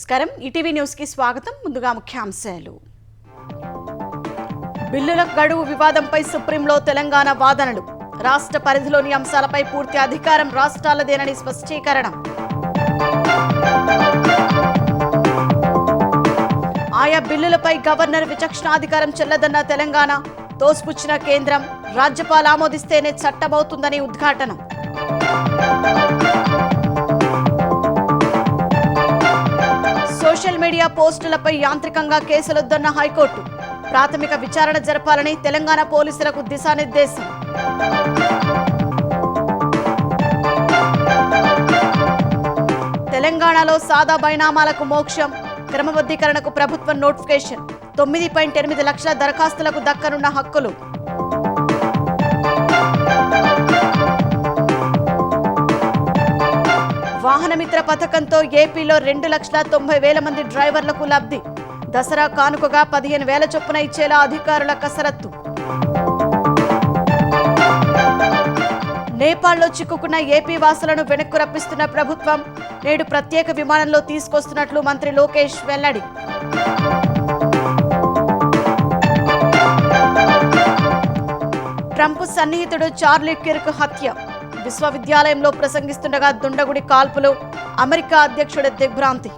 నమస్కారం ETV news కి స్వాగతం. ముందుగా ముఖ్యాంశాలు. బిల్లుల గడువు వివాదంపై సుప్రీంలో తెలంగాణ వాదనలు. రాష్ట్ర పరిధిలోని అంశాలపై పూర్తి అధికారం రాష్ట్రాలదేనని స్పష్టీకరణ. ఆయా బిల్లులపై గవర్నర్ విచక్షణాధికారం చెల్లదన్న తెలంగాణ. తోసిపుచ్చిన కేంద్రం. రాజ్యపాల్ ఆమోదిస్తేనే చట్టమవుతుందని ఉద్ఘాటన. సోషల్ మీడియా పోస్టులపై యాంత్రికంగా కేసులొద్దన్న హైకోర్టు. ప్రాథమిక విచారణ జరపాలని తెలంగాణ పోలీసులకు దిశానిర్దేశం. తెలంగాణలో సాదా బైనామాలకు మోక్షం. క్రమబద్ధీకరణకు ప్రభుత్వం నోటిఫికేషన్. 9.8 లక్షల దరఖాస్తులకు దక్కనున్న హక్కులు. వాహనమిత్ర పథకంతో ఏపీలో 2,90,000 మంది డ్రైవర్లకు లబ్ధి. దసరా కానుకగా 15,000 చొప్పున ఇచ్చేలా అధికారుల కసరత్తు. నేపాల్లో చిక్కుకున్న ఏపీ వాసులను వెనక్కు రప్పిస్తున్న ప్రభుత్వం. నేడు ప్రత్యేక విమానంలో తీసుకొస్తున్నట్లు మంత్రి లోకేష్ వెల్లడి. ట్రంప్ సన్నిహితుడు చార్లీ కిర్క్ హత్య. విశ్వవిద్యాలయంలో ప్రసంగిస్తుండగా దుండగుడి కాల్పులు. అమెరికా అధ్యక్షుడి దిగ్భ్రాంతి.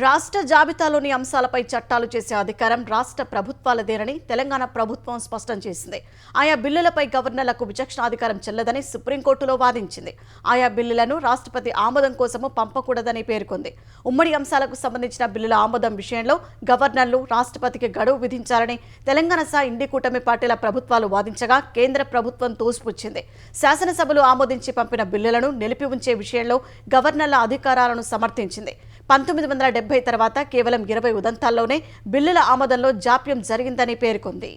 రాష్ట్ర జాబితాలోని అంశాలపై చట్టాలు చేసే అధికారం రాష్ట్ర ప్రభుత్వాలదేనని తెలంగాణ ప్రభుత్వం స్పష్టం చేసింది. ఆయా బిల్లులపై గవర్నర్లకు విచక్షణాధికారం చెల్లదని సుప్రీంకోర్టులో వాదించింది. ఆయా బిల్లులను రాష్ట్రపతి ఆమోదం కోసము పంపకూడదని పేర్కొంది. ఉమ్మడి అంశాలకు సంబంధించిన బిల్లుల ఆమోదం విషయంలో గవర్నర్లు రాష్ట్రపతికి గడువు విధించాలని తెలంగాణ సహా ఇండి కూటమి పార్టీల ప్రభుత్వాలు వాదించగా కేంద్ర ప్రభుత్వం తోసిపుచ్చింది. శాసనసభలు ఆమోదించి పంపిన బిల్లులను నిలిపి ఉంచే విషయంలో గవర్నర్ల అధికారాలను సమర్థించింది. 1970 తర్వాత కేవలం 20 ఉదంతాల్లోనే బిల్లుల ఆమోదంలో జాప్యం జరిగిందని పేర్కొంది.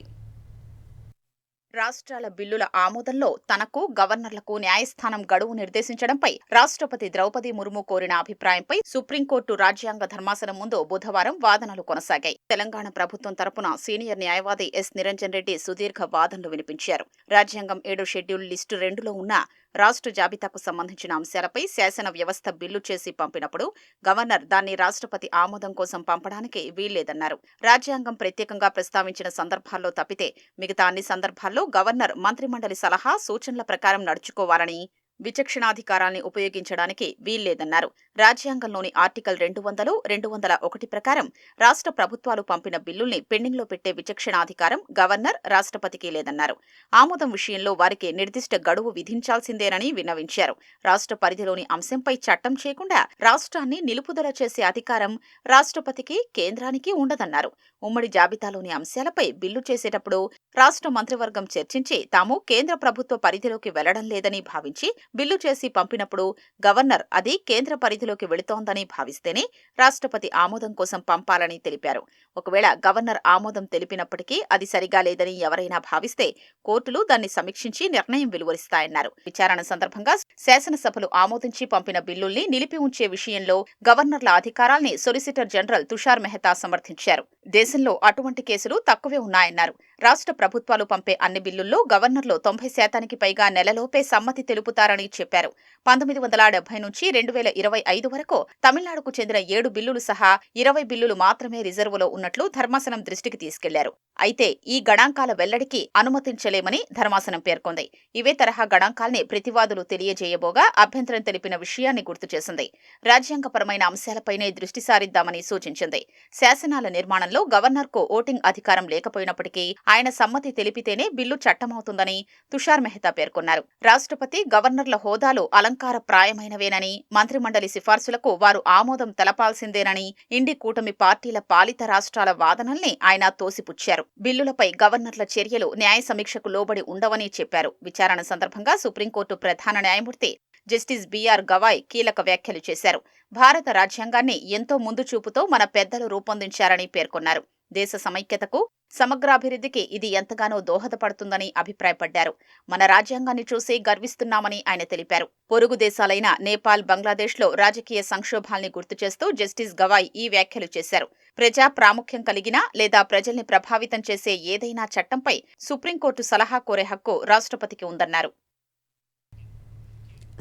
రాష్ట్రాల బిల్లుల ఆమోదంలో తనకు గవర్నర్లకు న్యాయస్థానం గడువు నిర్దేశించడంపై రాష్ట్రపతి ద్రౌపది ముర్ము కోరిన అభిప్రాయంపై సుప్రీంకోర్టు రాజ్యాంగ ధర్మాసనం ముందు బుధవారం వాదనలు కొనసాగాయి. తెలంగాణ ప్రభుత్వం తరపున సీనియర్ న్యాయవాది ఎస్ నిరంజన్ రెడ్డి సుదీర్ఘ వాదనలు వినిపించారు. రాజ్యాంగం 7 షెడ్యూల్ లిస్టు 2లో ఉన్న రాష్ట్ర జాబితాకు సంబంధించిన అంశాలపై శాసన వ్యవస్థ బిల్లు చేసి పంపినప్పుడు గవర్నర్ దాన్ని రాష్ట్రపతి ఆమోదం కోసం పంపడానికి వీల్లేదన్నారు. రాజ్యాంగం ప్రత్యేకంగా ప్రస్తావించిన సందర్భాల్లో తప్పితే మిగతా అన్ని సందర్భాల్లో గవర్నర్ మంత్రిమండలి సలహా సూచనల ప్రకారం నడుచుకోవాలని, విచక్షణాధికారాన్ని ఉపయోగించడానికి వీల్లేదన్నారు. రాజ్యాంగంలోని ఆర్టికల్ 200, 201 ప్రకారం రాష్ట్ర ప్రభుత్వాలు పంపిన బిల్లుల్ని పెండింగ్లో పెట్టే విచక్షణాధికారం గవర్నర్, రాష్ట్రపతికి లేదన్నారు. ఆమోదం విషయంలో వారికి నిర్దిష్ట గడువు విధించాల్సిందేనని విన్నవించారు. రాష్ట్ర పరిధిలోని అంశంపై చట్టం చేయకుండా రాష్ట్రాన్ని నిలుపుదల చేసే అధికారం రాష్ట్రపతికి, కేంద్రానికి ఉండదన్నారు. ఉమ్మడి జాబితాలోని అంశాలపై బిల్లు చేసేటప్పుడు రాష్ట్ర మంత్రివర్గం చర్చించి తాము కేంద్ర ప్రభుత్వ పరిధిలోకి వెళ్లడం లేదని భావించి బిల్లు చేసి పంపినప్పుడు గవర్నర్ అది కేంద్ర పరిధిలోకి వెళుతోందని భావిస్తేనే రాష్ట్రపతి ఆమోదం కోసం పంపాలని తెలిపారు. ఒకవేళ గవర్నర్ ఆమోదం తెలిపినప్పటికీ అది సరిగా లేదని ఎవరైనా భావిస్తే కోర్టులు దాన్ని సమీక్షించి నిర్ణయం వెలువరిస్తాయన్నారు. విచారణ సందర్భంగా శాసనసభలు ఆమోదించి పంపిన బిల్లుల్ని నిలిపి ఉంచే విషయంలో గవర్నర్ల అధికారాల్ని సొలిసిటర్ జనరల్ తుషార్ మెహతా సమర్థించారు. దేశంలో అటువంటి కేసులు తక్కువే ఉన్నాయన్నారు. రాష్ట్ర ప్రభుత్వాలు పంపే అన్ని బిల్లుల్లో గవర్నర్లు 90% పైగా నెలలోపే సమ్మతి తెలుపుతారని చెప్పారు. 1970 నుంచి 2025 వరకు తమిళనాడుకు చెందిన 7 బిల్లులు సహా 20 బిల్లులు మాత్రమే రిజర్వులో ఉన్నట్లు ధర్మాసనం దృష్టికి తీసుకెళ్లారు. అయితే ఈ గణాంకాల వెల్లడికి అనుమతించలేమని ధర్మాసనం పేర్కొంది. ఇవే తరహా గణాంకాల్ని ప్రతివాదులు తెలియజేయబోగా అభ్యంతరం తెలిపిన విషయాన్ని గుర్తు చేసింది. రాజ్యాంగపరమైన అంశాలపైనే దృష్టి సారిద్దామని సూచించింది. శాసనాల నిర్మాణంలో గవర్నర్కు ఓటింగ్ అధికారం లేకపోయినప్పటికీ ఆయన సమ్మతి తెలిపితేనే బిల్లు చట్టమవుతుందని తుషార్ మెహతా పేర్కొన్నారు. రాష్ట్రపతి, గవర్నర్ల హోదాలు అలంకారప్రాయమైనవేనని, మంత్రిమండలి సిఫార్సులకు వారు ఆమోదం తెలపాల్సిందేనని ఇండి కూటమి పార్టీల పాలిత రాష్ట్రాల వాదనల్ని ఆయన తోసిపుచ్చారు. బిల్లులపై గవర్నర్ల చర్యలు న్యాయ సమీక్షకు లోబడి ఉండవని చెప్పారు. విచారణ సందర్భంగా సుప్రీంకోర్టు ప్రధాన న్యాయమూర్తి జస్టిస్ బిఆర్ గవాయ్ కీలక వ్యాఖ్యలు చేశారు. భారత రాజ్యాంగాన్ని ఎంతో ముందు చూపుతో మన పెద్దలు రూపొందించారని పేర్కొన్నారు. దేశ సమైక్యతకు, సమగ్రాభివృద్ధికి ఇది ఎంతగానో దోహదపడుతుందని అభిప్రాయపడ్డారు. మన రాజ్యాంగాన్ని చూసి గర్విస్తున్నామని ఆయన తెలిపారు. పొరుగు దేశాలైన నేపాల్, బంగ్లాదేశ్లో రాజకీయ సంక్షోభాల్ని గుర్తు చేస్తూ జస్టిస్ గవాయ్ ఈ వ్యాఖ్యలు చేశారు. ప్రజా ప్రాముఖ్యం కలిగిన లేదా ప్రజల్ని ప్రభావితం చేసే ఏదైనా చట్టంపై సుప్రీంకోర్టు సలహా కోరే హక్కు రాష్ట్రపతికి ఉందన్నారు.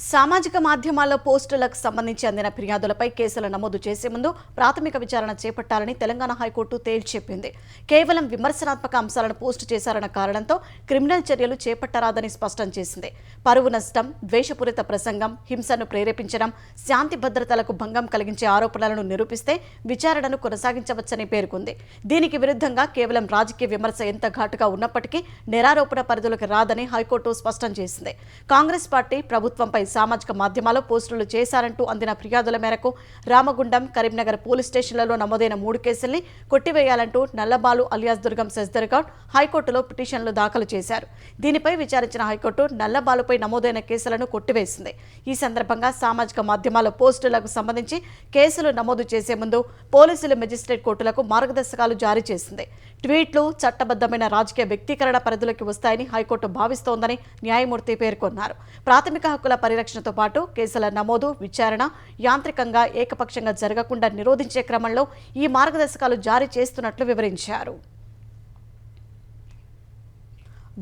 సామాజిక మాధ్యమాల్లో పోస్టులకు సంబంధించి అందిన ఫిర్యాదులపై కేసులు నమోదు చేసే ముందు ప్రాథమిక విచారణ చేపట్టాలని తెలంగాణ హైకోర్టు తేల్చెప్పింది. కేవలం విమర్శనాత్మక అంశాలను పోస్టు చేశారన్న కారణంతో క్రిమినల్ చర్యలు చేపట్టరాదని స్పష్టం చేసింది. పరువు నష్టం, ద్వేషపూరిత ప్రసంగం, హింసను ప్రేరేపించడం, శాంతి భద్రతలకు భంగం కలిగించే ఆరోపణలను నిరూపిస్తే విచారణను కొనసాగించవచ్చని పేర్కొంది. దీనికి విరుద్ధంగా కేవలం రాజకీయ విమర్శ ఎంత ఘాటుగా ఉన్నప్పటికీ నేరారోపణ పరిధిలోకి రాదని హైకోర్టు స్పష్టం చేసింది. కాంగ్రెస్ పార్టీ ప్రభుత్వంపై సామాజిక మాధ్యమాల్లో పోస్టులు చేశారంటూ అందిన ఫిర్యాదుల మేరకు రామగుండం, కరీంనగర్ పోలీస్ స్టేషన్లలో నమోదైన 3 కేసుల్ని కొట్టివేయాలంటూ నల్లబాలు అలియాస్ దుర్గం శశిధర్గౌడ్ హైకోర్టులో పిటిషన్లు దాఖలు చేశారు. దీనిపై విచారించిన హైకోర్టు నల్లబాలుపై నమోదైన కేసులను కొట్టివేసింది. ఈ సందర్భంగా సామాజిక మాధ్యమాల పోస్టులకు సంబంధించి కేసులు నమోదు చేసే ముందు పోలీసులు మెజిస్ట్రేట్ కోర్టులకు మార్గదర్శకాలు జారీ చేసింది. ట్వీట్లు చట్టబద్దమైన రాజకీయ వ్యక్తీకరణ పరిధిలోకి వస్తాయని హైకోర్టు భావిస్తోందని న్యాయమూర్తి పేర్కొన్నారు. ప్రాథమిక హక్కుల పరిరక్షణతో పాటు కేసుల నమోదు, విచారణ యాంత్రికంగా, ఏకపక్షంగా జరగకుండా నిరోధించే క్రమంలో ఈ మార్గదర్శకాలు జారీ చేస్తున్నట్లు వివరించారు.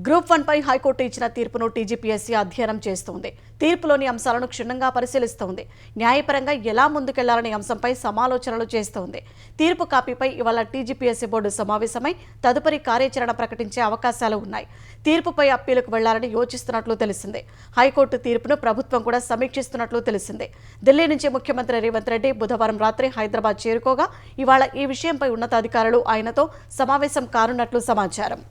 గ్రూప్ 1 పై హైకోర్టు ఇచ్చిన తీర్పును టీజీపీఎస్సీ అధ్యయనం చేస్తోంది. తీర్పులోని అంశాలను క్షుణ్ణంగా పరిశీలిస్తోంది. న్యాయపరంగా ఎలా ముందుకెళ్లాలనే అంశంపై సమాలోచనలు చేస్తోంది. తీర్పు కాపీపై ఇవాళ టీజీపీఎస్సీ బోర్డు సమావేశమై తదుపరి కార్యాచరణ ప్రకటించే అవకాశాలు ఉన్నాయి. తీర్పుపై అప్పీలుకు వెళ్లాలని యోచిస్తున్నట్లు తెలిసింది. హైకోర్టు తీర్పును ప్రభుత్వం కూడా సమీక్షిస్తున్నట్లు తెలిసింది. ఢిల్లీ నుంచి ముఖ్యమంత్రి రేవంత్ రెడ్డి బుధవారం రాత్రి హైదరాబాద్ చేరుకోగా ఇవాళ ఈ విషయంపై ఉన్నతాధికారులు ఆయనతో సమావేశం కానున్నట్లు సమాచారం.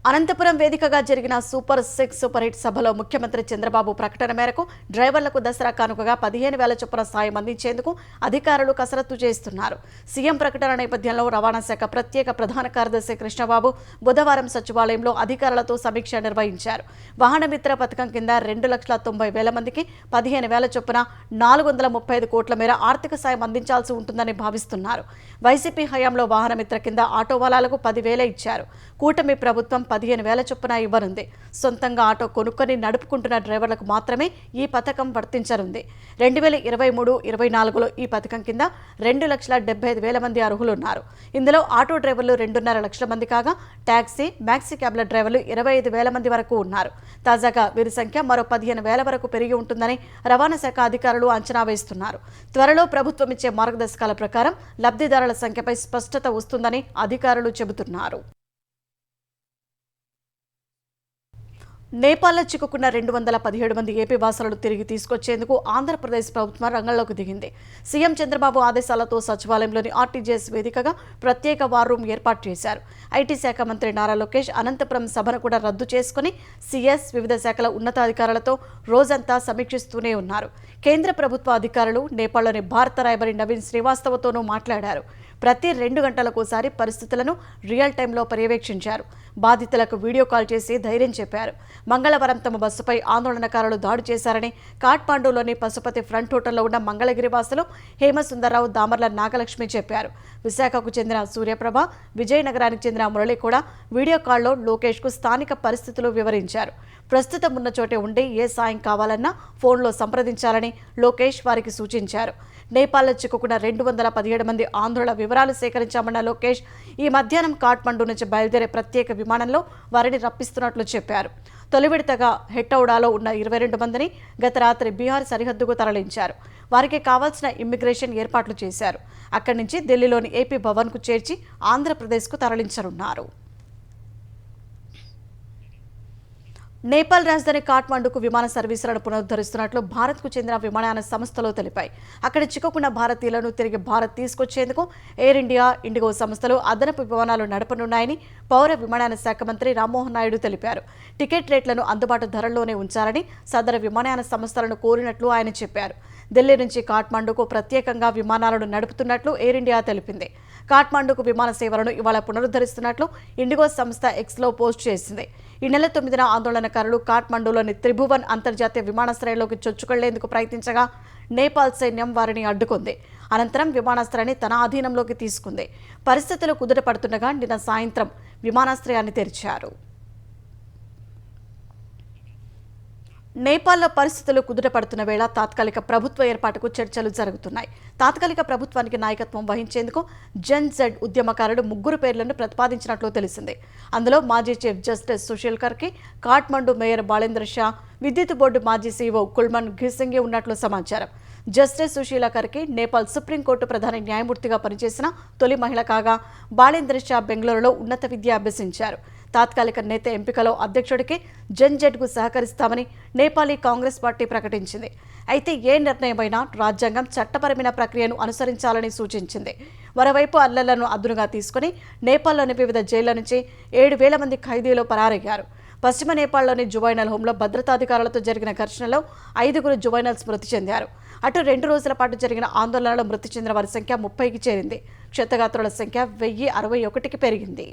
అనంతపురం వేదికగా జరిగిన సూపర్ 6 సూపర్ హిట్ సభలో ముఖ్యమంత్రి చంద్రబాబు ప్రకటన మేరకు డ్రైవర్లకు దసరా కానుకగా 15,000 చొప్పున సాయం అందించేందుకు అధికారులు కసరత్తు చేస్తున్నారు. సీఎం ప్రకటన నేపథ్యంలో రవాణా శాఖ ప్రత్యేక ప్రధాన కార్యదర్శి కృష్ణబాబు బుధవారం సచివాలయంలో అధికారులతో సమీక్ష నిర్వహించారు. వాహనమిత్ర పథకం కింద 2,90,000 మందికి 15,000 చొప్పున 435 కోట్ల మేర ఆర్థిక సాయం అందించాల్సి ఉంటుందని భావిస్తున్నారు. వైసీపీ హయాంలో వాహనమిత్ర కింద ఆటో వాలాలకు 10,000 ఇచ్చారు. కూటమి ప్రభుత్వం 15,000 చొప్పున ఇవ్వనుంది. సొంతంగా ఆటో కొనుక్కొని నడుపుకుంటున్న డ్రైవర్లకు మాత్రమే ఈ పథకం వర్తించనుంది. 2023-24లో ఈ పథకం కింద 2,75,000 మంది అర్హులున్నారు. ఇందులో ఆటో డ్రైవర్లు 2.5 లక్షల మంది కాగా టాక్సీ, మ్యాక్సీ క్యాబ్ల డ్రైవర్లు 25,000 మంది వరకు ఉన్నారు. తాజాగా వీరి సంఖ్య మరో 15,000 వరకు పెరిగి ఉంటుందని రవాణా శాఖ అధికారులు అంచనా వేస్తున్నారు. త్వరలో ప్రభుత్వం ఇచ్చే మార్గదర్శకాల ప్రకారం లబ్ధిదారుల సంఖ్యపై స్పష్టత వస్తుందని అధికారులు చెబుతున్నారు. నేపాల్లో చిక్కుకున్న 217 మంది ఏపీ వాసులను తిరిగి తీసుకొచ్చేందుకు ఆంధ్రప్రదేశ్ ప్రభుత్వం రంగంలోకి దిగింది. సీఎం చంద్రబాబు ఆదేశాలతో సచివాలయంలోని ఆర్టీజీఎస్ వేదికగా ప్రత్యేక వార్ రూమ్ ఏర్పాటు చేశారు. ఐటీ శాఖ మంత్రి నారా లోకేష్ అనంతపురం సభను కూడా రద్దు చేసుకుని సీఎస్, వివిధ శాఖల ఉన్నతాధికారులతో రోజంతా సమీక్షిస్తూనే ఉన్నారు. కేంద్ర ప్రభుత్వ అధికారులు నేపాల్లోని భారత రాయబారి నవీన్ శ్రీవాస్తవతోనూ మాట్లాడారు. ప్రతి 2 గంటలకోసారి పరిస్థితులను రియల్ టైంలో పర్యవేక్షించారు. బాధితులకు వీడియో కాల్ చేసి ధైర్యం చెప్పారు. మంగళవారం తమ బస్సుపై ఆందోళనకారులు దాడి చేశారని కాఠ్మాండూలోని పశుపతి ఫ్రంట్ హోటల్లో ఉన్న మంగళగిరి వాసులు హేమసుందర్రావు, దామర్ల నాగలక్ష్మి చెప్పారు. విశాఖకు చెందిన సూర్యప్రభ, విజయనగరానికి చెందిన మురళి కూడా వీడియో కాల్లో లోకేష్కు స్థానిక పరిస్థితులు వివరించారు. ప్రస్తుతం ఉన్న చోటే ఉండి ఏ సాయం కావాలన్నా ఫోన్లో సంప్రదించాలని లోకేష్ వారికి సూచించారు. నేపాల్లో చిక్కుకున్న 217 మంది ఆంధ్రుల వివరాలు సేకరించామన్న లోకేష్ ఈ మధ్యాహ్నం కాఠ్మండూ నుంచి బయలుదేరే ప్రత్యేక విమానంలో వారిని రప్పిస్తున్నట్లు చెప్పారు. తొలి విడతగా హెట్టౌడాలో ఉన్న 22 మందిని గత రాత్రి బీహార్ సరిహద్దుకు తరలించారు. వారికి కావాల్సిన ఇమ్మిగ్రేషన్ ఏర్పాట్లు చేశారు. అక్కడి నుంచి ఢిల్లీలోని ఏపీ భవన్కు చేర్చి ఆంధ్రప్రదేశ్కు తరలించనున్నారు. నేపాల్ రాజధాని కాఠ్మండూకు విమాన సర్వీసులను పునరుద్ధరిస్తున్నట్లు భారత్కు చెందిన విమానయాన సంస్థలు తెలిపాయి. అక్కడ చిక్కుకున్న భారతీయులను తిరిగి భారత్ తీసుకొచ్చేందుకు ఎయిర్ ఇండియా, ఇండిగో సంస్థలు అదనపు విమానాలు నడపనున్నాయని పౌర విమానయాన శాఖ మంత్రి రామ్మోహన్ నాయుడు తెలిపారు. టికెట్ రేట్లను అందుబాటు ధరల్లోనే ఉంచాలని సదరు విమానయాన సంస్థలను కోరినట్లు ఆయన చెప్పారు. ఢిల్లీ నుంచి కాఠ్మండూకు ప్రత్యేకంగా విమానాలను నడుపుతున్నట్లు ఎయిర్ ఇండియా తెలిపింది. కాఠ్మండూకు విమాన సేవలను ఇవాళ పునరుద్ధరిస్తున్నట్లు ఇండిగో సంస్థ ఎక్స్లో పోస్ట్ చేసింది. ఈ నెల 9న ఆందోళనకారులు కాఠ్మండూలోని త్రిభువన్ అంతర్జాతీయ విమానాశ్రయంలోకి చొచ్చుకెళ్లేందుకు ప్రయత్నించగా నేపాల్ సైన్యం వారిని అడ్డుకుంది. అనంతరం విమానాశ్రయాన్ని తన ఆధీనంలోకి తీసుకుంది. పరిస్థితులు కుదుట పడుతుండగా నిన్న సాయంత్రం విమానాశ్రయాన్ని తెరిచారు. నేపాల్లో పరిస్థితులు కుదుట పడుతున్న వేళ తాత్కాలిక ప్రభుత్వ ఏర్పాటుకు చర్చలు జరుగుతున్నాయి. తాత్కాలిక ప్రభుత్వానికి నాయకత్వం వహించేందుకు జన్ జెడ్ ఉద్యమకారులు 3 పేర్లను ప్రతిపాదించినట్లు తెలిసింది. అందులో మాజీ chief justice Sushil Karki, Kathmandu mayor Balendra Shah, విద్యుత్ బోర్డు మాజీ సీఈఓ కుల్మన్ ఘిసింగే ఉన్నట్లు సమాచారం. జస్టిస్ సుశీల కర్కి నేపాల్ సుప్రీంకోర్టు ప్రధాన న్యాయమూర్తిగా పనిచేసిన తొలి మహిళ కాగా, బాలేంద్ర షా బెంగళూరులో ఉన్నత విద్య అభ్యసించారు. తాత్కాలిక నేత ఎంపికలో అధ్యక్షుడికి జన్ జెడ్కు సహకరిస్తామని నేపాలీ కాంగ్రెస్ పార్టీ ప్రకటించింది. అయితే ఏ నిర్ణయమైనా రాజ్యాంగం చట్టపరమైన ప్రక్రియను అనుసరించాలని సూచించింది. మరోవైపు అల్లర్లను అదునుగా తీసుకుని నేపాల్లోని వివిధ జైళ్ల నుంచి 7,000 మంది ఖైదీలు పరారయ్యారు. పశ్చిమ నేపాల్లోని జువైనల్ హోంలో భద్రతాధికారులతో జరిగిన ఘర్షణలో 5 జువైనల్స్ మృతి చెందారు. అటు 2 రోజుల పాటు జరిగిన ఆందోళనలో మృతి చెందిన వారి సంఖ్య 30కి చేరింది. క్షతగాత్రుల సంఖ్య 1061కి పెరిగింది.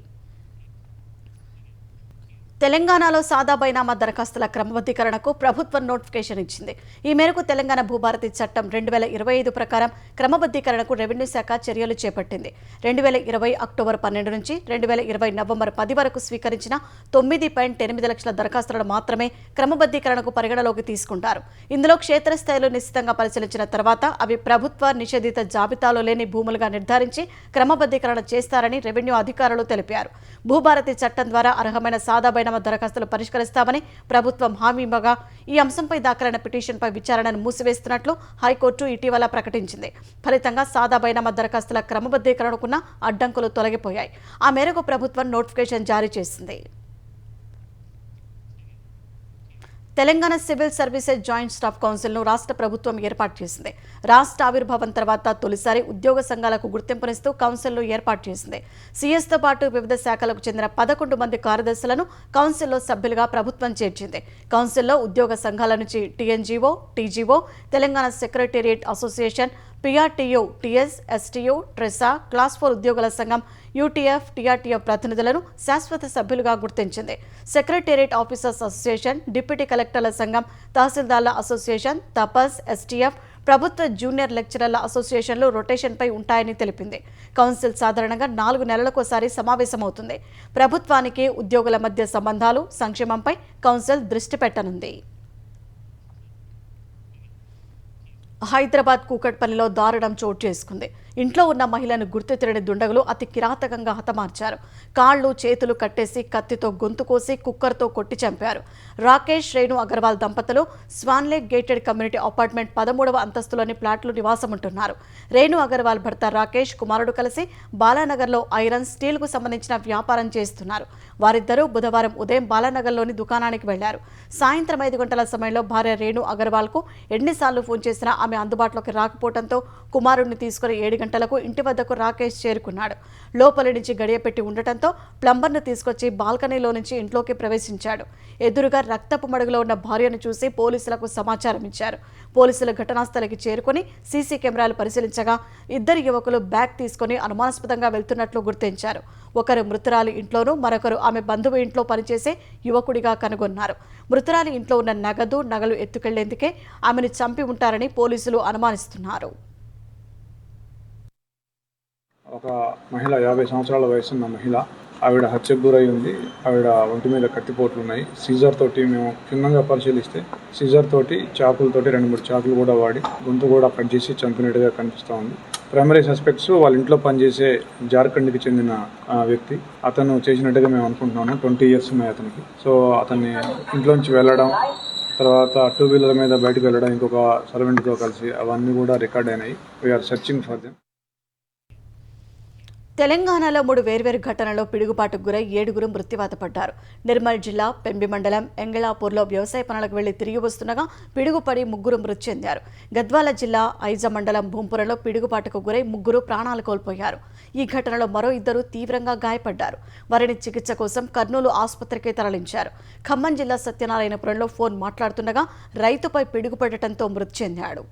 తెలంగాణలో సాదా బైనామా దరఖాస్తుల క్రమబద్ధీకరణకు ప్రభుత్వం నోటిఫికేషన్ ఇచ్చింది. ఈ మేరకు తెలంగాణ భూభారతి చట్టం 2025 ప్రకారం క్రమబద్ధీకరణకు రెవెన్యూ శాఖ చర్యలు చేపట్టింది. 2020 అక్టోబర్ 12 నుంచి 2020 నవంబర్ 10 వరకు స్వీకరించిన 9.8 లక్షల దరఖాస్తులను మాత్రమే క్రమబద్ధీకరణకు పరిగణలోకి తీసుకుంటారు. ఇందులో క్షేత్రస్థాయిలో నిశ్చితంగా పరిశీలించిన తర్వాత అవి ప్రభుత్వ నిషేధిత జాబితాలో లేని భూములుగా నిర్ధారించి క్రమబద్ధీకరణ చేస్తారని రెవెన్యూ అధికారులు తెలిపారు. భూభారతి చట్టం ద్వారా అర్హమైన సాదా బైనామా దరఖాస్తులు పరిష్కరిస్తామని ప్రభుత్వం హామీ ఇవ్వగా, ఈ అంశంపై దాఖలైన పిటిషన్పై విచారణను మూసివేస్తున్నట్లు హైకోర్టు ఇటీవల ప్రకటించింది. ఫలితంగా సాదా బైనామా దరఖాస్తుల క్రమబద్ధీకరణకున్న అడ్డంకులు తొలగిపోయాయి. ఆ మేరకు ప్రభుత్వం నోటిఫికేషన్ జారీ చేసింది. Telangana civil services joint staff కౌన్సిల్ను రాష్ట్ర ప్రభుత్వం ఏర్పాటు చేసింది. రాష్ట్ర ఆవిర్భావం తర్వాత తొలిసారి ఉద్యోగ సంఘాలకు గుర్తింపునిస్తూ కౌన్సిల్ను ఏర్పాటు చేసింది. సీఎస్తో పాటు వివిధ శాఖలకు చెందిన 11 మంది కార్యదర్శులను కౌన్సిల్లో సభ్యులుగా ప్రభుత్వం చేర్చింది. కౌన్సిల్లో ఉద్యోగ సంఘాల నుంచి TNGO, TGO, Telangana secretariat association, PRTU, TS, STU, TRESA, class 4 ఉద్యోగుల సంఘం, యూటీఎఫ్, టీఆర్టీఎఫ్ ప్రతినిధులను శాశ్వత సభ్యులుగా గుర్తించింది. సెక్రటేరియట్ ఆఫీసర్స్ అసోసియేషన్, డిప్యూటీ కలెక్టర్ల సంఘం, తహసీల్దార్ల అసోసియేషన్, తపస్, ఎస్టీఎఫ్, ప్రభుత్వ జూనియర్ లెక్చరర్ల అసోసియేషన్లు రొటేషన్పై ఉంటాయని తెలిపింది. కౌన్సిల్ సాధారణంగా 4 నెలలకోసారి సమావేశమవుతుంది. ప్రభుత్వానికి ఉద్యోగుల మధ్య సంబంధాలు, సంక్షేమంపై కౌన్సిల్ దృష్టి పెట్టనుంది. హైదరాబాద్ కూకట్పల్లిలో దారుణం చోటు చేసుకుంది. ఇంట్లో ఉన్న మహిళను గుర్తు తెలియని దుండగులు అతి కిరాతకంగా హతమార్చారు. కాళ్లు, చేతులు కట్టేసి కత్తితో గొంతు కోసి కుక్కర్తో కొట్టి చంపారు. రాకేష్, రేణు అగర్వాల్ దంపతులు స్వాన్లేక్ గేటెడ్ కమ్యూనిటీ అపార్ట్మెంట్ 13వ అంతస్తులోని ఫ్లాట్లు నివాసముంటున్నారు. రేణు అగర్వాల్ భర్త రాకేష్, కుమారుడు కలిసి బాలానగర్లో ఐరన్, స్టీల్కు సంబంధించిన వ్యాపారం చేస్తున్నారు. వారిద్దరూ బుధవారం ఉదయం బాలానగర్లోని దుకాణానికి వెళ్లారు. సాయంత్రం 5 గంటల సమయంలో భార్య రేణు అగర్వాల్కు ఎన్నిసార్లు ఫోన్ చేసినా ఆమె అందుబాటులోకి రాకపోవడంతో కుమారుడిని తీసుకుని 7 గంటలకు ఇంటి వద్దకు రాకేష్ చేరుకున్నాడు. లోపలి నుంచి గడియపెట్టి ఉండటంతో ప్లంబర్ను తీసుకొచ్చి బాల్కనీలో నుంచి ఇంట్లోకి ప్రవేశించాడు. ఎదురుగా రక్తపు మడుగులో ఉన్న భార్యను చూసి పోలీసులకు సమాచారం ఇచ్చారు. పోలీసులు ఘటనాస్థలికి చేరుకుని సీసీ కెమెరాలు పరిశీలించగా 2 యువకులు బ్యాగ్ తీసుకుని అనుమానాస్పదంగా వెళ్తున్నట్లు గుర్తించారు. ఒకరు మృతురాలి ఇంట్లోనూ, మరొకరు ఆమె బంధువు ఇంట్లో పనిచేసే యువకుడిగా కనుగొన్నారు. మృతురాలి ఇంట్లో ఉన్న నగలు ఎత్తుకెళ్లేందుకే ఆమెను చంపి ఉంటారని పోలీసులు అనుమానిస్తున్నారు. ఒక మహిళ 50 సంవత్సరాల వయసున్న మహిళ, ఆవిడ హత్యకు గురై ఉంది. ఆవిడ ఒంటి మీద కత్తిపోట్లు ఉన్నాయి. సీజర్ తోటి మేము క్షుణ్ణంగా పరిశీలిస్తే సీజర్ తోటి, చాకులతోటి 2-3 చాకులు కూడా వాడి గొంతు కూడా కట్ చేసి చంపినట్టుగా కనిపిస్తూ ఉంది. ప్రైమరీ సస్పెక్ట్స్ వాళ్ళ ఇంట్లో పనిచేసే జార్ఖండ్కి చెందిన వ్యక్తి. అతను చేసినట్టుగా మేము అనుకుంటున్నాము. 20 years ఉన్నాయి అతనికి. సో అతన్ని ఇంట్లోంచి వెళ్ళడం, తర్వాత 2 వీలర్ మీద బయటకు వెళ్ళడం ఇంకొక సర్వెంట్తో కలిసి, అవన్నీ కూడా రికార్డ్ అయినాయి. We are searching for them. తెలంగాణలో 3 వేర్వేరు ఘటనల్లో పిడుగుపాటుకు గురై 7 మృత్యువాత పడ్డారు. నిర్మల్ జిల్లా పెంబి మండలం ఎంగళాపూర్లో వ్యవసాయ పనులకు వెళ్లి తిరిగి వస్తుండగా పిడుగుపడి 3 మృతి చెందారు. గద్వాల జిల్లా ఐజ మండలం భూంపురంలో పిడుగుపాటుకు గురై 3 ప్రాణాలు కోల్పోయారు. ఈ ఘటనలో మరో 2 తీవ్రంగా గాయపడ్డారు. వారిని చికిత్స కోసం కర్నూలు ఆసుపత్రికి తరలించారు. ఖమ్మం జిల్లా సత్యనారాయణపురంలో ఫోన్ మాట్లాడుతుండగా రైతుపై పిడుగుపడటంతో మృతి చెందాడు.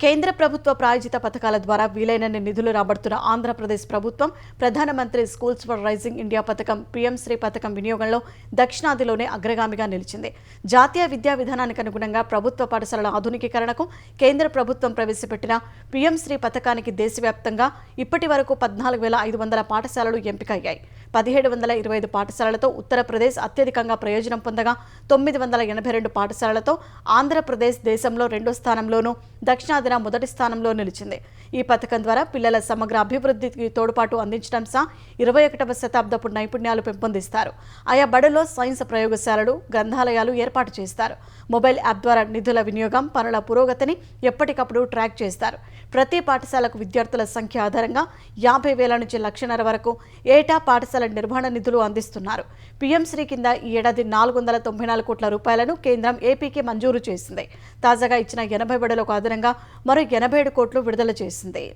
కేంద్ర ప్రభుత్వ ప్రాయోజిత పథకాల ద్వారా వీలైనన్ని నిధులు రాబడుతున్న ఆంధ్రప్రదేశ్ ప్రభుత్వం ప్రధానమంత్రి స్కూల్స్ ఫర్ రైజింగ్ ఇండియా పథకం పీఎంశ్రీ పథకం వినియోగంలో దక్షిణాదిలోనే అగ్రగామిగా నిలిచింది. జాతీయ విద్యా విధానానికి అనుగుణంగా ప్రభుత్వ పాఠశాలల ఆధునికీకరణకు కేంద్ర ప్రభుత్వం ప్రవేశపెట్టిన పీఎంశ్రీ పథకానికి దేశవ్యాప్తంగా ఇప్పటి వరకు 14,500 పాఠశాలలు ఎంపికయ్యాయి. 1,725 పాఠశాలలతో ఉత్తరప్రదేశ్ అత్యధికంగా ప్రయోజనం పొందగా 982 పాఠశాలలతో ఆంధ్రప్రదేశ్ దేశంలో 2వ స్థానంలోనూ దక్షిణాదిన మొదటి స్థానంలో నిలిచింది. ఈ పథకం ద్వారా పిల్లల సమగ్ర అభివృద్ధికి తోడ్పాటు అందించడం సహా 21వ శతాబ్దపు నైపుణ్యాలు పెంపొందిస్తారు. ఆయా బడుల్లో సైన్స్ ప్రయోగశాలలు, గ్రంథాలయాలు ఏర్పాటు చేస్తారు. మొబైల్ యాప్ ద్వారా నిధుల వినియోగం, పనుల పురోగతిని ఎప్పటికప్పుడు ట్రాక్ చేస్తారు. ప్రతి పాఠశాలకు విద్యార్థుల సంఖ్య ఆధారంగా 50,000 నుంచి 1,50,000 వరకు ఏటా పాఠశాల నిర్వహణ నిధులు అందిస్తున్నారు. పీఎంశ్రీ కింద ఈ ఏడాది 494 కోట్ల రూపాయలను కేంద్రం ఏపీకి మంజూరు చేసింది. తాజాగా ఇచ్చిన 80 బడులకు అదనంగా మరో 87 కోట్లు విడుదల చేసింది.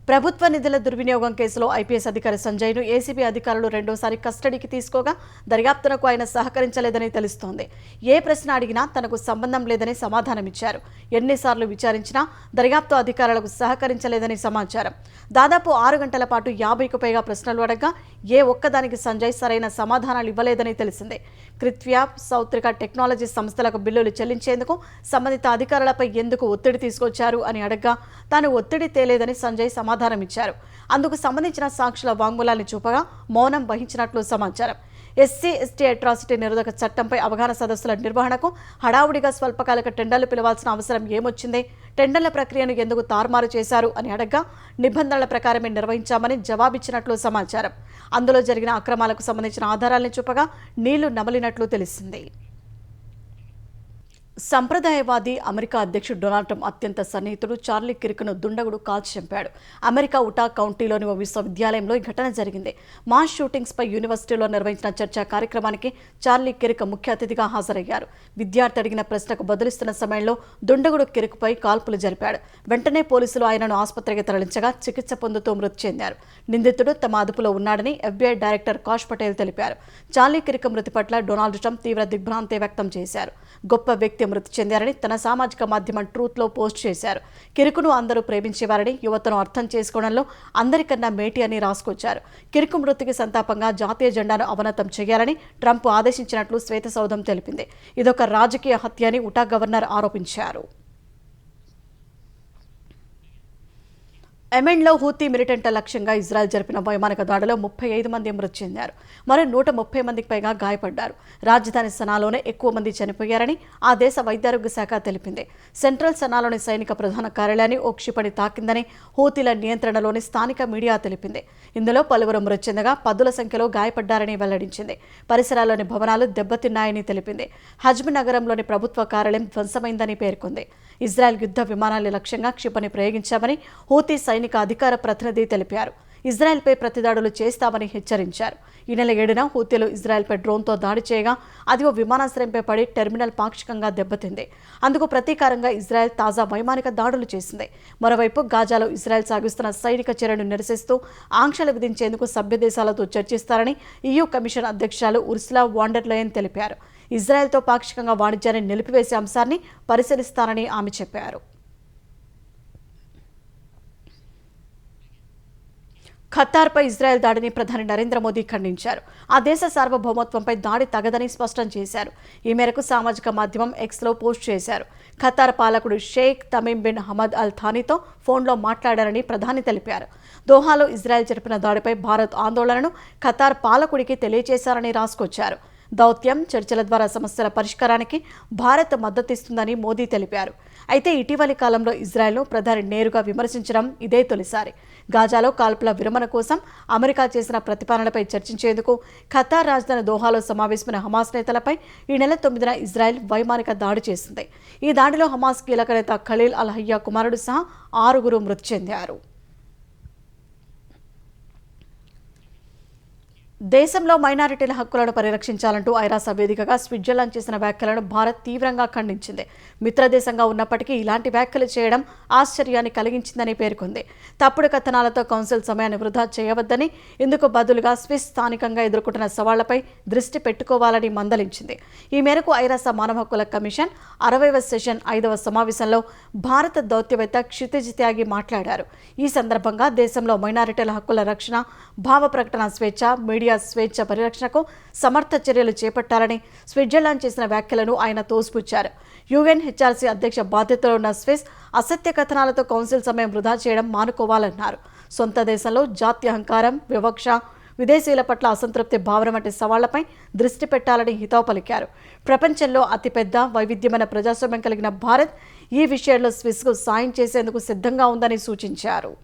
ప్రభుత్వ నిధుల దుర్వినియోగం కేసులో ఐపీఎస్ అధికారి సంజయ్ను ఏసీబీ అధికారులు రెండోసారి కస్టడీకి తీసుకోగా దర్యాప్తునకు ఆయన సహకరించలేదని తెలుస్తోంది. ఏ ప్రశ్న అడిగినా తనకు సంబంధం లేదని సమాధానమిచ్చారు. ఎన్నిసార్లు విచారించినా దర్యాప్తు అధికారులకు సహకరించలేదని సమాచారం. దాదాపు 6 గంటల పాటు 50కు పైగా ప్రశ్నలు అడగ్గా ఏ ఒక్కదానికి సంజయ్ సరైన సమాధానాలు ఇవ్వలేదని తెలిసింది. కృత్వ్యాప్, సౌత్రిక టెక్నాలజీ సంస్థలకు బిల్లులు చెల్లించేందుకు సంబంధిత అధికారులపై ఎందుకు ఒత్తిడి తీసుకొచ్చారు అని అడగ్గా తాను ఒత్తిడి తేలేదని సంజయ్ సమాధానమిచ్చారు. అందుకు సంబంధించిన సాక్షుల వాంగ్మూలాన్ని చూపగా మౌనం వహించినట్లు సమాచారం. ఎస్సీ ఎస్టీ అట్రాసిటీ నిరోధక చట్టంపై అవగాహన సదస్సుల నిర్వహణకు హడావుడిగా స్వల్పకాలిక టెండర్లు పిలవాల్సిన అవసరం ఏమొచ్చింది, టెండర్ల ప్రక్రియను ఎందుకు తారుమారు చేశారు అని అడగ్గా నిబంధనల ప్రకారమే నిర్వహించామని జవాబిచ్చినట్లు సమాచారం. అందులో జరిగిన అక్రమాలకు సంబంధించిన ఆధారాలను చూపగా నీళ్లు నమలినట్లు తెలిసింది. సంప్రదాయవాది అమెరికా అధ్యక్షుడు డొనాల్డ్ ట్రంప్ అత్యంత సన్నిహితుడు చార్లీ కిర్క్ను దుండగుడు కాల్చి చంపాడు. అమెరికా ఉటా కౌంటీలోని ఓ విశ్వవిద్యాలయంలో ఈ ఘటన జరిగింది. మాస్ షూటింగ్స్పై యూనివర్సిటీలో నిర్వహించిన చర్చా కార్యక్రమానికి చార్లీ కిర్క్ ముఖ్య అతిథిగా హాజరయ్యారు. విద్యార్థి అడిగిన ప్రశ్నకు బదులిస్తున్న సమయంలో దుండగుడు కిర్క్పై కాల్పులు జరిపాడు. వెంటనే పోలీసులు ఆయనను ఆసుపత్రికి తరలించగా చికిత్స పొందుతూ మృతి చెందారు. నిందితుడు తమ అదుపులో ఉన్నాడని ఎఫ్బీఐ డైరెక్టర్ కాష్ పటేల్ తెలిపారు. చార్లీ కిర్క్ మృతి పట్ల డొనాల్డ్ ట్రంప్ తీవ్ర దిగ్భ్రాంతి వ్యక్తం చేశారు. గొప్ప వ్యక్తి మృతి చెందారని తన సామాజిక మాధ్యమం ట్రూత్లో పోస్ట్ చేశారు. కిర్క్ను అందరూ ప్రేమించేవారని, యువతను అర్థం చేసుకోవడంలో అందరికన్నా మేటి అని రాసుకొచ్చారు. కిర్క్ మృతికి సంతాపంగా జాతీయ జెండాను అవనతం చేయాలని ట్రంప్ ఆదేశించినట్లు శ్వేతసౌధం తెలిపింది. ఇదొక రాజకీయ హత్య అని ఉటా గవర్నర్ ఆరోపించారు. యెమెన్లో హూతీ మిలిటెంట్ల లక్ష్యంగా ఇజ్రాయెల్ జరిపిన వైమానిక దాడిలో 35 మంది మృతి చెందారు. మరో 130 మందికి పైగా గాయపడ్డారు. రాజధాని సనాలోనే ఎక్కువ మంది చనిపోయారని ఆ దేశ వైద్యారోగ్య శాఖ తెలిపింది. సెంట్రల్ సనాలోని సైనిక ప్రధాన కార్యాలయాన్ని ఓ క్షిపణి తాకిందని హూతీల నియంత్రణలోని స్థానిక మీడియా తెలిపింది. ఇందులో పలువురు మృతి చెందగా 10ల సంఖ్యలో గాయపడ్డారని వెల్లడించింది. పరిసరాల్లోని భవనాలు దెబ్బతిన్నాయని తెలిపింది. హజ్మ్ నగరంలోని ప్రభుత్వ కార్యాలయం ధ్వంసమైందని పేర్కొంది. ఇజ్రాయెల్ యుద్ధ విమానాల లక్ష్యంగా క్షిపణి ప్రయోగించామని హూతీ సైనిక అధికార ప్రతినిధి తెలిపారు. ఇజ్రాయెల్పై ప్రతిదాడులు చేస్తామని హెచ్చరించారు. ఈ నెల 7న హూతీలు ఇజ్రాయెల్పై డ్రోన్తో దాడి చేయగా అది ఓ విమానాశ్రయంపై పడి టెర్మినల్ పాక్షికంగా దెబ్బతింది. అందుకు ప్రతీకారంగా ఇజ్రాయెల్ తాజా వైమానిక దాడులు చేసింది. మరోవైపు గాజాలో ఇజ్రాయెల్ సాగిస్తున్న సైనిక చర్యను నిరసిస్తూ ఆంక్షలు విధించేందుకు సభ్య దేశాలతో చర్చిస్తారని EU కమిషన్ అధ్యక్షురాలు ఉర్సులా వాన్ డెర్ లెయన్ తెలిపారు. ఇజ్రాయెల్తో పాక్షికంగా వాణిజ్యాన్ని నిలిపివేసే అంశాన్ని పరిశీలిస్తారని ఆమె చెప్పారు. ఖతార్పై ఇజ్రాయెల్ దాడిని ప్రధాని నరేంద్ర మోదీ ఖండించారు. ఆ దేశ సార్వభౌమత్వంపై దాడి తగదని స్పష్టం చేశారు. ఈ మేరకు సామాజిక మాధ్యమం ఎక్స్లో పోస్ట్ చేశారు. ఖతార్ పాలకుడు Sheikh Tamim bin Hamad Al థానీతో ఫోన్లో మాట్లాడారని ప్రధాని తెలిపారు. దోహాలో ఇజ్రాయెల్ జరిపిన దాడిపై భారత్ ఆందోళనను ఖతార్ పాలకుడికి తెలియజేశారని రాసుకొచ్చారు. దౌత్యం, చర్చల ద్వారా సమస్యల పరిష్కారానికి భారత్ మద్దతిస్తుందని మోదీ తెలిపారు. అయితే ఇటీవలి కాలంలో ఇజ్రాయెల్ను ప్రధాని నేరుగా విమర్శించడం ఇదే తొలిసారి. గాజాలో కాల్పుల విరమణ కోసం అమెరికా చేసిన ప్రతిపాదనలపై చర్చించేందుకు ఖతార్ రాజధాని దోహాలో సమావేశమైన హమాస్ నేతలపై ఈ నెల 9న ఇజ్రాయెల్ వైమానిక దాడి చేసింది. ఈ దాడిలో హమాస్ కీలక నేత ఖలీల్ అల్ హయ్యా కుమారుడు సహా 6 మృతి చెందారు. దేశంలో మైనారిటీల హక్కులను పరిరక్షించాలంటూ ఐరాస వేదికగా స్విట్జర్లాండ్ చేసిన వ్యాఖ్యలను భారత్ తీవ్రంగా ఖండించింది. మిత్రదేశంగా ఉన్నప్పటికీ ఇలాంటి వ్యాఖ్యలు చేయడం ఆశ్చర్యాన్ని కలిగించిందని పేర్కొంది. తప్పుడు కథనాలతో కౌన్సిల్ సమయాన్ని వృధా చేయవద్దని, ఇందుకు బదులుగా స్విస్ స్థానికంగా ఎదుర్కొంటున్న సవాళ్లపై దృష్టి పెట్టుకోవాలని మందలించింది. ఈ మేరకు ఐరాస మానవ హక్కుల కమిషన్ 60వ సెషన్ 5వ సమావేశంలో భారత దౌత్యవేత్త క్షితిజ్ త్యాగి మాట్లాడారు. ఈ సందర్భంగా దేశంలో మైనారిటీల హక్కుల రక్షణ, భావ ప్రకటన స్వేచ్ఛ, మీడియా స్వేచ్ఛ పరిరక్షణకు సమర్థ చర్యలు చేపట్టాలని స్విట్జర్లాండ్ చేసిన వ్యాఖ్యలను ఆయన తోసిపుచ్చారు. UNHRC అధ్యక్ష బాధ్యతలో ఉన్న స్విస్ అసత్య కథనాలతో కౌన్సిల్ సమయం వృధా చేయడం మానుకోవాలన్నారు. సొంత దేశంలో జాత్యహంకారం, వివక్ష, విదేశీయుల పట్ల అసంతృప్తి భావన వంటి సవాళ్లపై దృష్టి పెట్టాలని హితవు పలికారు. ప్రపంచంలో అతిపెద్ద వైవిధ్యమైన ప్రజాస్వామ్యం కలిగిన భారత్ ఈ విషయంలో స్విస్కు సాయం చేసేందుకు సిద్ధంగా ఉందని సూచించారు.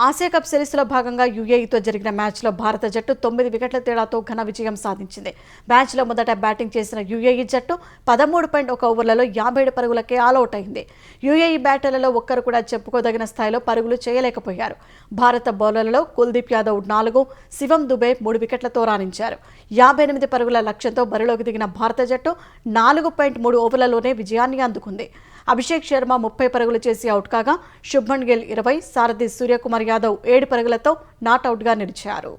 ఆసియా కప్ సిరీస్లో భాగంగా UAEతో జరిగిన మ్యాచ్లో భారత జట్టు 9 వికెట్ల తేడాతో ఘన విజయం సాధించింది. మ్యాచ్లో మొదట బ్యాటింగ్ చేసిన UAE జట్టు 13.1 ఓవర్లలో 57 పరుగులకే ఆలౌట్ అయింది. UAE బ్యాటర్లలో ఒక్కరు కూడా చెప్పుకోదగిన స్థాయిలో పరుగులు చేయలేకపోయారు. భారత బౌలర్లలో కుల్దీప్ యాదవ్ 4, శివం దుబే 3 వికెట్లతో రాణించారు. 58 పరుగుల లక్ష్యంతో బరిలోకి దిగిన భారత జట్టు 4.3 ఓవర్లలోనే విజయాన్ని అందుకుంది. అభిషేక్ శర్మ 30 పరుగులు చేసి అవుట్ కాగా, శుభ్మన్ గిల్ 20, సారథి సూర్యకుమార్ యాదవ్ 7 పరుగులతో నాట్అవుట్గా నిలిచారు.